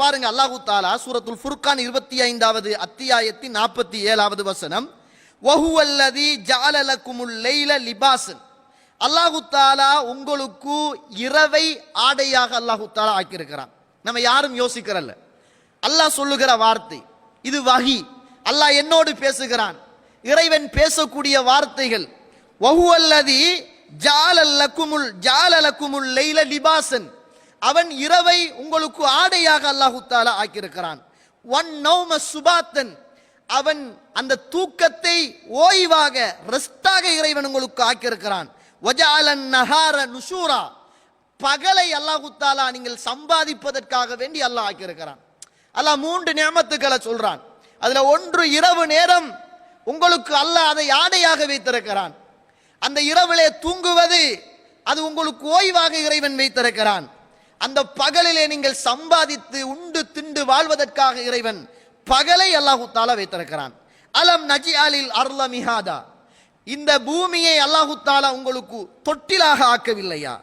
பாருங்க, அல்லாஹு தாலா சூரத்துல் ஃபுர்கான் 25வது அத்தியாயத்தின் 47வது வசனம், வஹுவல்லதி ஜஅல லக்குமுல் லைல லிபாஸன், அல்லாஹு தாலா உங்களுக்கு இரவை ஆடையாக அல்லாஹு தாலா ஆக்கியிருக்கிறான். நம்ம யாரும் யோசிக்கிறல்ல, அல்லாஹ் சொல்லுகிற வார்த்தை இது வஹி, அல்லாஹ் என்னோடு பேசுகிறான், இறைவன் பேசக்கூடிய வார்த்தைகள். வஹுவல்லதி ஜஅல லக்குமுல் லைல லிபாஸன், அவன் இரவை உங்களுக்கு ஆடையாக அல்லாஹு தாலா ஆக்கியிருக்கிறான். ஒன் நௌம சுபாத்தன், அவன் அந்த தூக்கத்தை ஓய்வாக ரெஸ்டாக இறைவன் உங்களுக்கு ஆக்கியிருக்கிறான். வஜஅலன் நஹார நுஷூரா, பகலை அல்லாஹு தாலா நீங்கள் சம்பாதிப்பதற்காக வேண்டி அல்லாஹ் ஆக்கியிருக்கிறான். அல்லாஹ் 3 நியமத்துக்களை சொல்றான். அதுல ஒன்று இரவு நேரம் உங்களுக்கு அல்லாஹ் அதை ஆடையாக வைத்திருக்கிறான். அந்த இரவிலே தூங்குவது அது உங்களுக்கு ஓய்வாக இறைவன் வைத்திருக்கிறான். அந்த பகலிலே நீங்கள் சம்பாதித்து உண்டு திண்டு வாழ்வதற்காக இறைவன் பகலை அல்லாஹு தாலா வைத்திருக்கிறான். அலம் நஜ்அலில் அர்ல மிஹாதா, இந்த பூமியை அல்லாஹு தாலா உங்களுக்கு தொட்டிலாக ஆக்கவில்லையா?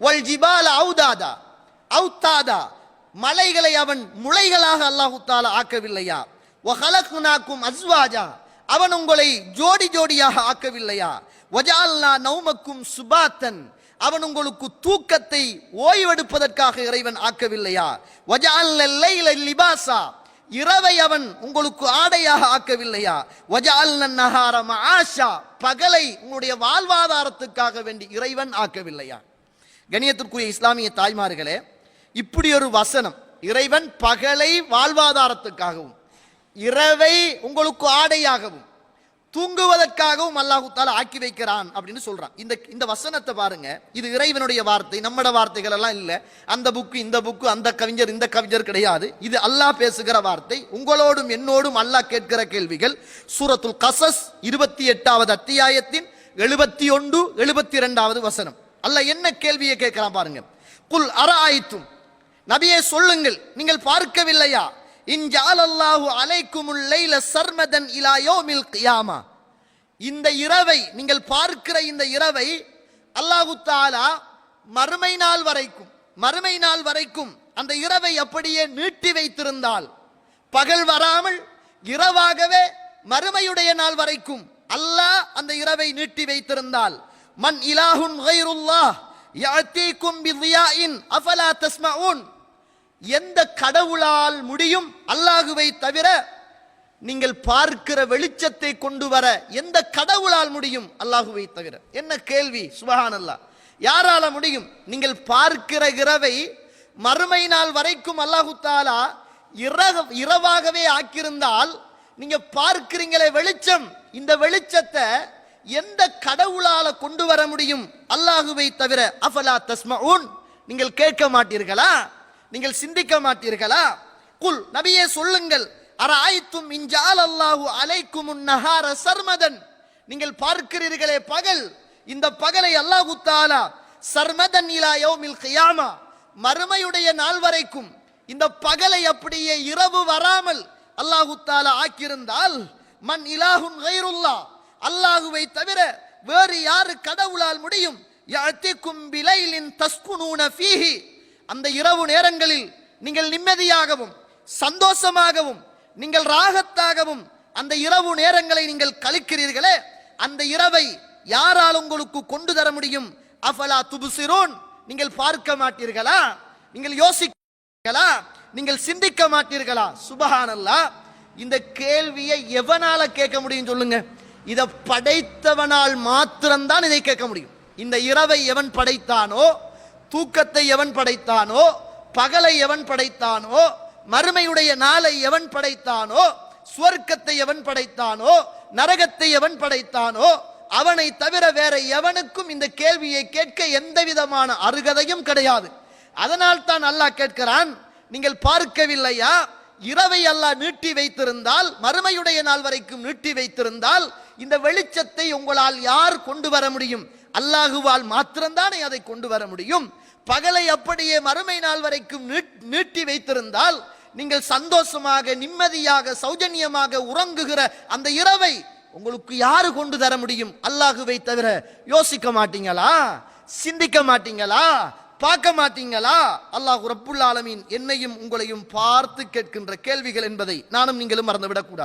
வல் ஜிபால ஔதாதா ஔதாதா, மலைகளை அவன் முளைகளாக அல்லாஹு தாலா ஆக்கவில்லையா? வஹலக்னாக்கும் அஸ்வாஜா, அவன் உங்களை ஜோடி ஜோடியாக ஆக்கவில்லையா? வஜஅல்னா நௌமக்கும் சுபாத்தன், அவன் உங்களுக்கு தூக்கத்தை ஓய்வெடுப்பதற்காக இறைவன் ஆக்கவில்லையா? வஜஅல்னல் லைல லிபாஸா, இரவை அவன் உங்களுக்கு ஆடையாக ஆக்கவில்லையா? வஜஅல்னன் நஹார மஆஷா, பகலை உங்களுடைய வாழ்வாதாரத்துக்காக வேண்டி இறைவன் ஆக்கவில்லையா? கண்ணியத்திற்குரிய இஸ்லாமிய தாய்மார்களே, இப்படி ஒரு வசனம், இறைவன் பகலை வாழ்வாதாரத்துக்காகவும் இரவை உங்களுக்கு ஆடையாகவும் தூங்குவதற்காகவும் அல்லாஹு தாலா ஆக்கி வைக்கிறான் அப்படின்னு சொல்றான். இந்த வசனத்தை பாருங்க, இது இறைவனுடைய வார்த்தை, நம்மட வார்த்தைகள் எல்லாம் இல்ல. அந்த புக்கு இந்த புக்கு, அந்த கவிஞர் இந்த கவிஞர் கிடையாது. இது அல்லாஹ் பேசுகிற வார்த்தை. உங்களோடும் என்னோடும் அல்லாஹ் கேட்கிற கேள்விகள். சூரத்துல் கஸஸ் 28வது அத்தியாயத்தின் 71 72வது வசனம். அல்லாஹ் என்ன கேள்வியை கேட்கிறான் பாருங்க. குல் அரஐத்தும், நபியே சொல்லுங்கள், நீங்கள் பார்க்கவில்லையா? இன் ஜஅலல்லாஹு அலைக்குமுல் லைல சர்மதன் இலா யௌமில் கியாமா, இந்த இரவை நீங்கள் பார்க்கிற இந்த இரவை அல்லாஹு தஆலா மறுமை நாள் வரைக்கும் அந்த இரவை அப்படியே நீட்டி வைத்திருந்தால், பகல் வராமல் இரவாகவே மறுமையுடைய நாள் வரைக்கும் அல்லாஹ் அந்த இரவை நீட்டி வைத்திருந்தால், மன் இலாஹுன் கைருல்லாஹ் யஅதீக்கும் பிதியாஇன் அஃபலா தஸ்மஊன், எந்த கடவுளால் முடியும் அல்லாஹுவை தவிர நீங்கள் பார்க்கிற வெளிச்சத்தை கொண்டு வர? எந்த கடவுளால் முடியும் அல்லாஹுவை தவிர? என்ன கேள்வி! சுப்ஹானல்லாஹ், யாரால முடியும்? நீங்கள் பார்க்கிற இரவை மறுமை நாள் வரைக்கும் அல்லாஹு தஆலா இரவாகவே ஆக்கியிருந்தால், நீங்க பார்க்கிறீங்களே வெளிச்சம், இந்த வெளிச்சத்தை எந்த கடவுளால கொண்டு வர முடியும் அல்லாஹுவை தவிர? அஃபலா தஸ்மஊன், நீங்கள் கேட்க மாட்டீர்களா? நீங்கள் சிந்திக்க மாட்டீர்களா? குல், நபியே சொல்லுங்கள், அரஐத்தும் இன் ஜஅலல்லாஹு அலைக்குமுன் நஹார சர்மதன், நீங்கள் பார்க்கிறீர்களே பகல், இந்த பகலை அல்லாஹு தஆலா சர்மதன் இலா யௌமில் கியாமா, மறுமையுடைய நாள் வரைக்கும் இந்த பகலை அப்படியே இரவு வராமல் அல்லாஹு தஆலா ஆக்கியிருந்தால், மன் இலாஹுன் கைருல்லாஹ், அல்லாஹுவை தவிர வேறு யாரு கடவுளால் முடியும்? யஅதீக்கும் பிலைலின் தஸ்குனூன ஃபீஹி, அந்த இரவு நேரங்களில் நீங்கள் நிம்மதியாகவும் சந்தோஷமாகவும் நீங்கள் ராகத்தாகவும் அந்த இரவு நேரங்களை நீங்கள் கழிக்கிறீர்களே, அந்த இரவை யாரால் உங்களுக்கு கொண்டு தர முடியும்? அஃபலா துப்சிரூன், நீங்கள் பார்க்க மாட்டீர்களா? நீங்கள் யோசிக்கலா? நீங்கள் சிந்திக்க மாட்டீர்களா? சுப்ஹானல்லாஹ், இந்த கேள்வியை எவனால கேட்க முடியும் சொல்லுங்க? இதை படைத்தவனால் மாத்திரம்தான் இதை கேட்க முடியும். இந்த இரவை எவன் படைத்தானோ, தூக்கத்தை எவன் படைத்தானோ, பகலை எவன் படைத்தானோ, மறுமையுடைய நாளை எவன் படைத்தானோ, சுவர்க்கத்தை எவன் படைத்தானோ, நரகத்தை எவன் படைத்தானோ, அவனை தவிர வேற எவனுக்கும் இந்த கேள்வியை கேட்க எந்த விதமான அருகதையும் கிடையாது. அதனால் தான் அல்லாஹ் கேட்கிறான், நீங்கள் பார்க்கவில்லையா? இரவை அல்லாஹ் நீட்டி வைத்திருந்தால், மறுமையுடைய நாள் வரைக்கும் நீட்டி வைத்திருந்தால், இந்த வெளிச்சத்தை உங்களால் யார் கொண்டு வர முடியும்? அல்லாஹுவால் மாத்திரம்தானே அதை கொண்டு வர முடியும். பகலை அப்படியே மறுமை நாள் வரைக்கும் நீட்டி வைத்திருந்தால், நீங்கள் சந்தோஷமாக நிம்மதியாக சௌஜன்யமாக உறங்குகிற அந்த இரவை உங்களுக்கு யாரு கொண்டு தர முடியும்? அல்லாஹுவை தவிர. யோசிக்க மாட்டீங்களா? சிந்திக்க மாட்டீங்களா? பார்க்க மாட்டீங்களா? அல்லாஹ் ரப்புல் ஆலமீன் என்னையும் உங்களையும் பார்த்து கேட்கின்ற கேள்விகள் என்பதை நானும் நீங்களும் மறந்துவிடக் கூடாது.